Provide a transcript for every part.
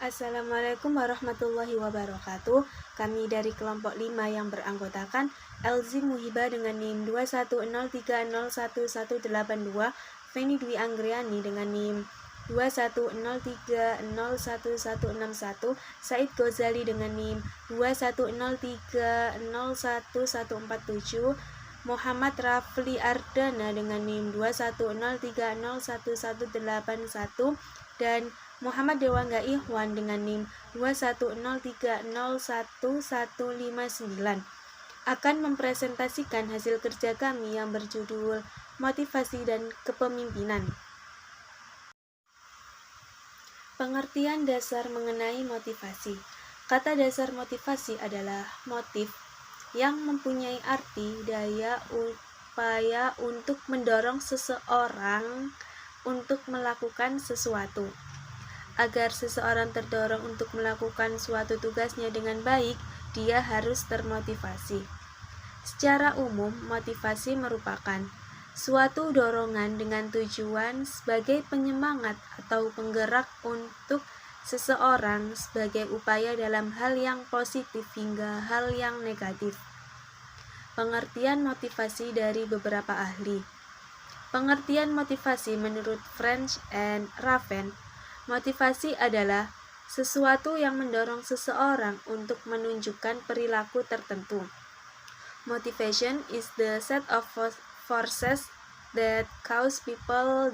Assalamualaikum warahmatullahi wabarakatuh. Kami dari kelompok 5 yang beranggotakan Elzi Muhibah dengan NIM 210301182, Feni Dwi Anggriani dengan NIM 210301161, Said Ghazali dengan NIM 210301147, Muhammad Rafli Ardana dengan NIM 210301181, dan Muhammad Dewangga Ikhwan dengan NIM 210301159 akan mempresentasikan hasil kerja kami yang berjudul Motivasi dan Kepemimpinan. Pengertian dasar mengenai motivasi. Kata dasar motivasi adalah motif yang mempunyai arti, daya, upaya untuk mendorong seseorang untuk melakukan sesuatu. Agar seseorang terdorong untuk melakukan suatu tugasnya dengan baik, dia harus termotivasi. Secara umum, motivasi merupakan suatu dorongan dengan tujuan sebagai penyemangat atau penggerak untuk seseorang sebagai upaya dalam hal yang positif hingga hal yang negatif. Pengertian motivasi dari beberapa ahli. Pengertian motivasi menurut French and Raven, motivasi adalah sesuatu yang mendorong seseorang untuk menunjukkan perilaku tertentu. Motivation is the set of forces that cause people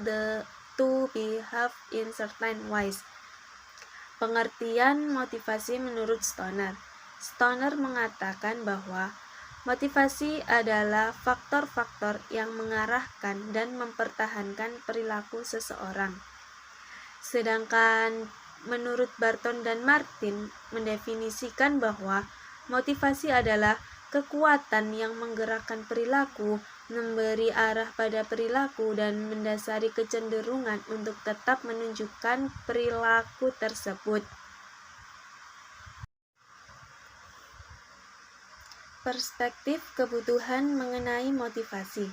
to behave in certain ways. Pengertian motivasi menurut Stoner. Stoner mengatakan bahwa motivasi adalah faktor-faktor yang mengarahkan dan mempertahankan perilaku seseorang. Sedangkan menurut Barton dan Martin mendefinisikan bahwa motivasi adalah kekuatan yang menggerakkan perilaku, memberi arah pada perilaku, dan mendasari kecenderungan untuk tetap menunjukkan perilaku tersebut. Perspektif kebutuhan mengenai motivasi.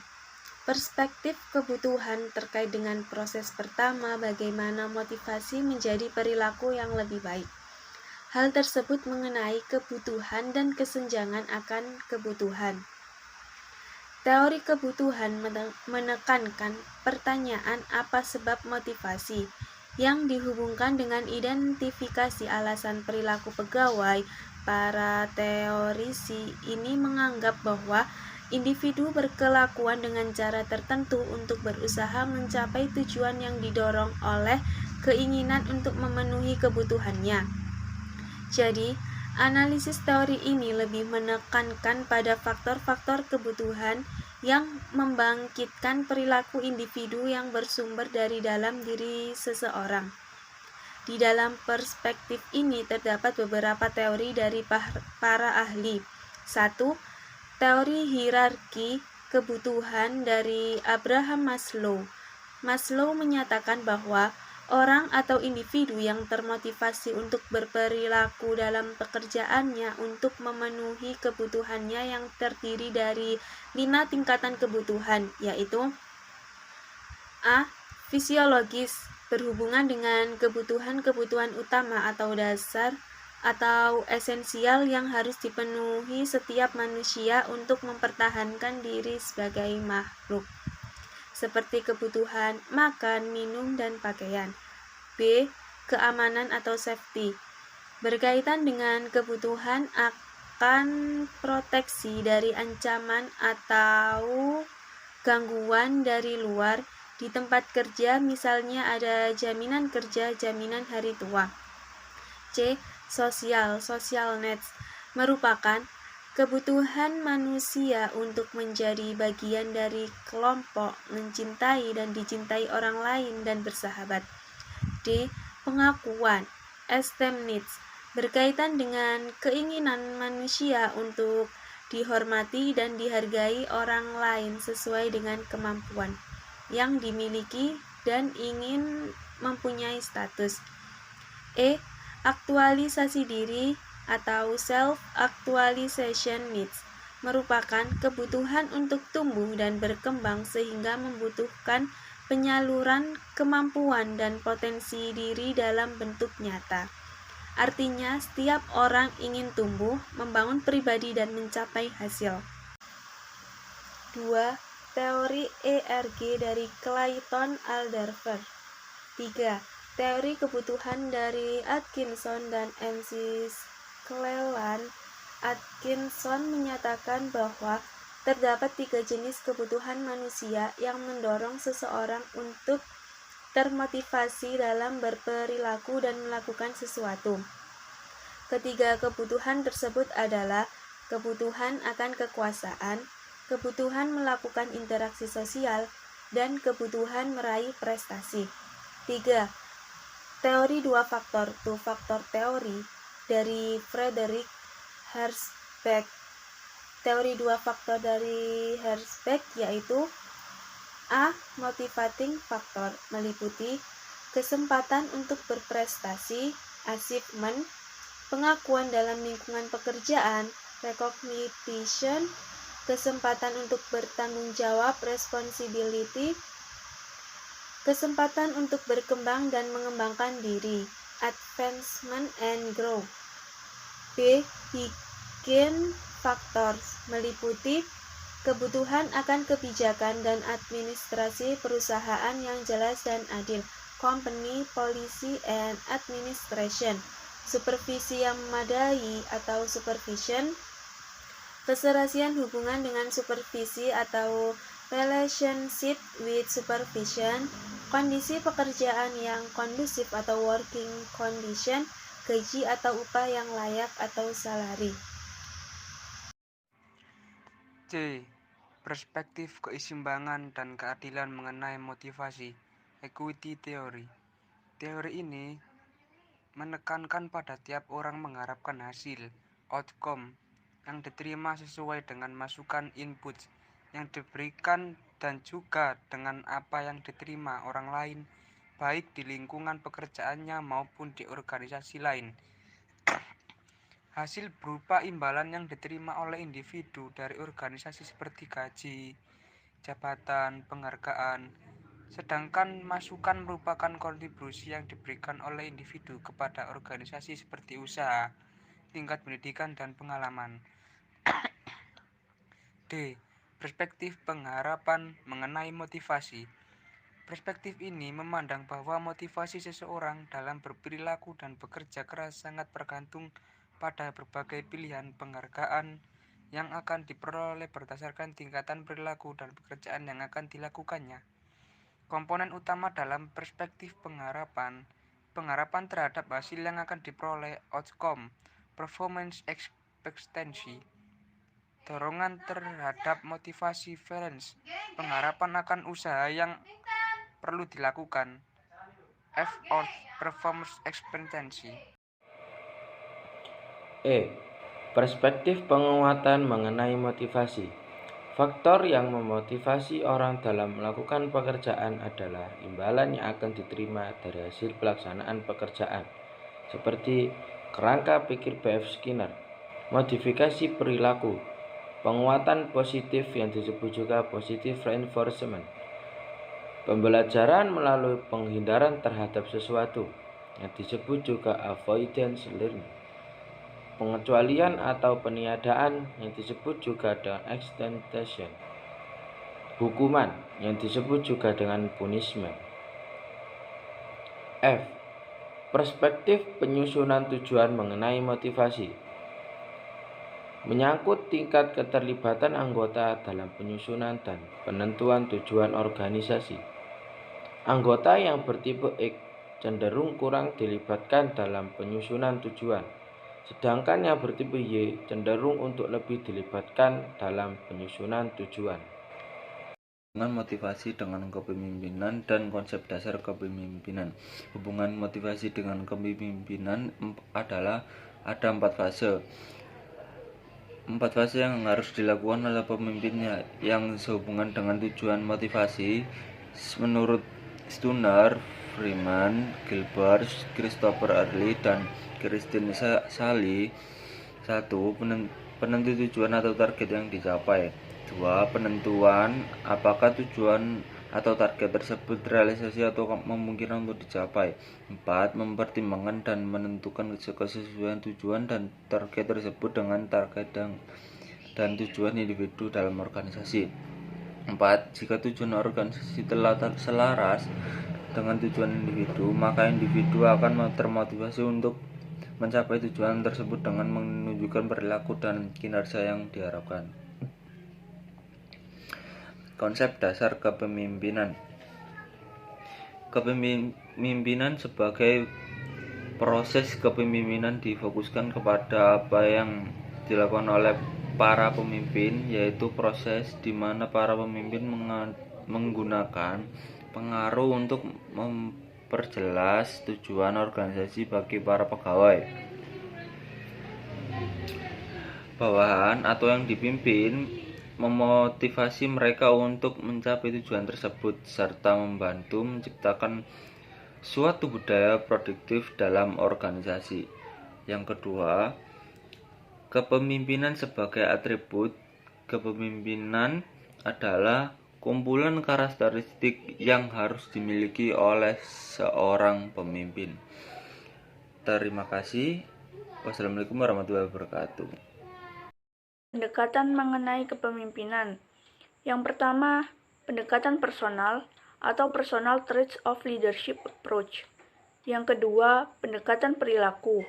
Perspektif kebutuhan terkait dengan proses pertama, bagaimana motivasi menjadi perilaku yang lebih baik. Hal tersebut mengenai kebutuhan dan kesenjangan akan kebutuhan. Teori kebutuhan menekankan pertanyaan apa sebab motivasi, yang dihubungkan dengan identifikasi alasan perilaku pegawai. Para teorisi ini menganggap bahwa individu berkelakuan dengan cara tertentu untuk berusaha mencapai tujuan yang didorong oleh keinginan untuk memenuhi kebutuhannya. Jadi, analisis teori ini lebih menekankan pada faktor-faktor kebutuhan yang membangkitkan perilaku individu yang bersumber dari dalam diri seseorang. Di dalam perspektif ini terdapat beberapa teori dari para ahli. 1. Teori hierarki kebutuhan dari Abraham Maslow. Maslow menyatakan bahwa orang atau individu yang termotivasi untuk berperilaku dalam pekerjaannya untuk memenuhi kebutuhannya yang terdiri dari 5 tingkatan kebutuhan, yaitu A. Fisiologis, berhubungan dengan kebutuhan-kebutuhan utama atau dasar atau esensial yang harus dipenuhi setiap manusia untuk mempertahankan diri sebagai makhluk, seperti kebutuhan makan, minum, dan pakaian. B. Keamanan atau safety, berkaitan dengan kebutuhan akan proteksi dari ancaman atau gangguan dari luar. Di tempat kerja misalnya ada jaminan kerja, jaminan hari tua. C. Social needs, merupakan kebutuhan manusia untuk menjadi bagian dari kelompok, mencintai dan dicintai orang lain, dan bersahabat. D. Pengakuan, esteem needs, berkaitan dengan keinginan manusia untuk dihormati dan dihargai orang lain sesuai dengan kemampuan yang dimiliki dan ingin mempunyai status. E. Aktualisasi diri atau self-actualization needs, merupakan kebutuhan untuk tumbuh dan berkembang sehingga membutuhkan penyaluran kemampuan dan potensi diri dalam bentuk nyata. Artinya, setiap orang ingin tumbuh, membangun pribadi dan mencapai hasil. 2. Teori ERG dari Clayton Alderfer. 3. Teori kebutuhan dari Atkinson dan Francis Cleland. Atkinson menyatakan bahwa terdapat 3 jenis kebutuhan manusia yang mendorong seseorang untuk termotivasi dalam berperilaku dan melakukan sesuatu. Ketiga kebutuhan tersebut adalah kebutuhan akan kekuasaan, kebutuhan melakukan interaksi sosial, dan kebutuhan meraih prestasi. 3. Teori 2 faktor, two factor theory dari Frederick Herzberg. Teori 2 faktor dari Herzberg yaitu A. Motivating factor meliputi kesempatan untuk berprestasi, achievement, pengakuan dalam lingkungan pekerjaan, recognition, kesempatan untuk bertanggung jawab, responsibility, kesempatan untuk berkembang dan mengembangkan diri, advancement and growth. B. Higeen factors meliputi kebutuhan akan kebijakan dan administrasi perusahaan yang jelas dan adil, company policy and administration, supervisi yang memadai atau supervision, keserasian hubungan dengan supervisi atau relationship with supervision, kondisi pekerjaan yang kondusif atau working condition, gaji atau upah yang layak atau salary. C. Perspektif keseimbangan dan keadilan mengenai motivasi, equity theory. Teori ini menekankan pada tiap orang mengharapkan hasil, outcome, yang diterima sesuai dengan masukan input yang diberikan dan juga dengan apa yang diterima orang lain, baik di lingkungan pekerjaannya maupun di organisasi lain. Hasil berupa imbalan yang diterima oleh individu dari organisasi seperti gaji, jabatan, penghargaan, sedangkan masukan merupakan kontribusi yang diberikan oleh individu kepada organisasi seperti usaha, tingkat pendidikan, dan pengalaman. D. Perspektif pengharapan mengenai motivasi. Perspektif ini memandang bahwa motivasi seseorang dalam berperilaku dan bekerja keras sangat bergantung pada berbagai pilihan penghargaan yang akan diperoleh berdasarkan tingkatan perilaku dan pekerjaan yang akan dilakukannya. Komponen utama dalam perspektif pengharapan terhadap hasil yang akan diperoleh, outcome, performance expectancy, dorongan terhadap motivasi, valence, pengharapan akan usaha yang perlu dilakukan, effort, performance expectancy. E. Perspektif penguatan mengenai motivasi. Faktor yang memotivasi orang dalam melakukan pekerjaan adalah imbalan yang akan diterima dari hasil pelaksanaan pekerjaan, seperti kerangka pikir B.F. Skinner. Modifikasi perilaku. Penguatan positif yang disebut juga positive reinforcement. Pembelajaran melalui penghindaran terhadap sesuatu yang disebut juga avoidance learning. Pengecualian atau peniadaan yang disebut juga dengan extension. Hukuman yang disebut juga dengan punishment. F. Perspektif penyusunan tujuan mengenai motivasi. Menyangkut tingkat keterlibatan anggota dalam penyusunan dan penentuan tujuan organisasi. Anggota yang bertipe X cenderung kurang dilibatkan dalam penyusunan tujuan, sedangkan yang bertipe Y cenderung untuk lebih dilibatkan dalam penyusunan tujuan. Hubungan motivasi dengan kepemimpinan dan konsep dasar kepemimpinan. Hubungan motivasi dengan kepemimpinan adalah ada 4 fase. 4 fase yang harus dilakukan oleh pemimpinnya yang sehubungan dengan tujuan motivasi menurut Stunner, Freeman, Gilbert, Christopher Early, dan Christine Sally. 1. Penentu tujuan atau target yang dicapai. 2. Penentuan apakah tujuan atau target tersebut realisasi atau memungkinkan untuk dicapai. 4. Mempertimbangkan dan menentukan kesesuaian tujuan dan target tersebut dengan target dan tujuan individu dalam organisasi. 4. Jika tujuan organisasi telah selaras dengan tujuan individu, maka individu akan termotivasi untuk mencapai tujuan tersebut dengan menunjukkan perilaku dan kinerja yang diharapkan. Konsep dasar kepemimpinan. Kepemimpinan sebagai proses kepemimpinan difokuskan kepada apa yang dilakukan oleh para pemimpin, yaitu proses di mana para pemimpin menggunakan pengaruh untuk memperjelas tujuan organisasi bagi para pegawai, bawahan atau yang dipimpin, memotivasi mereka untuk mencapai tujuan tersebut, serta membantu menciptakan suatu budaya produktif dalam organisasi. Yang kedua, kepemimpinan sebagai atribut. Kepemimpinan adalah kumpulan karakteristik yang harus dimiliki oleh seorang pemimpin. Terima kasih. Wassalamualaikum warahmatullahi wabarakatuh. Pendekatan mengenai kepemimpinan. Yang pertama, pendekatan personal atau personal traits of leadership approach. Yang kedua, pendekatan perilaku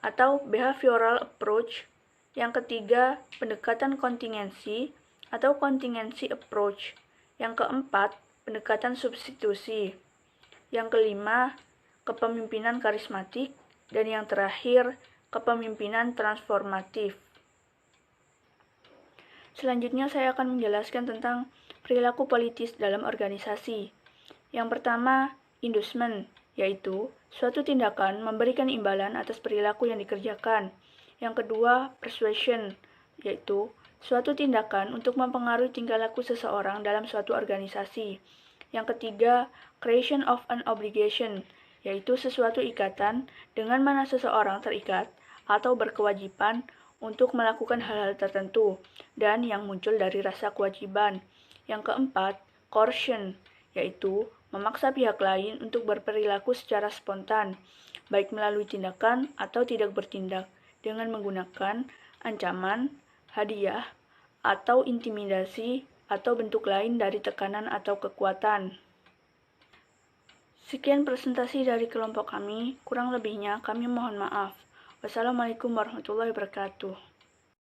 atau behavioral approach. Yang ketiga, pendekatan kontingensi atau contingency approach. Yang keempat, pendekatan substitusi. Yang kelima, kepemimpinan karismatik. Dan yang terakhir, kepemimpinan transformatif. Selanjutnya saya akan menjelaskan tentang perilaku politis dalam organisasi. Yang pertama, inducement, yaitu suatu tindakan memberikan imbalan atas perilaku yang dikerjakan. Yang kedua, persuasion, yaitu suatu tindakan untuk mempengaruhi tingkah laku seseorang dalam suatu organisasi. Yang ketiga, creation of an obligation, yaitu sesuatu ikatan dengan mana seseorang terikat atau berkewajiban untuk melakukan hal-hal tertentu dan yang muncul dari rasa kewajiban. Yang keempat, coercion, yaitu memaksa pihak lain untuk berperilaku secara spontan, baik melalui tindakan atau tidak bertindak, dengan menggunakan ancaman, hadiah, atau intimidasi, atau bentuk lain dari tekanan atau kekuatan. Sekian presentasi dari kelompok kami, kurang lebihnya kami mohon maaf. Wassalamualaikum warahmatullahi wabarakatuh.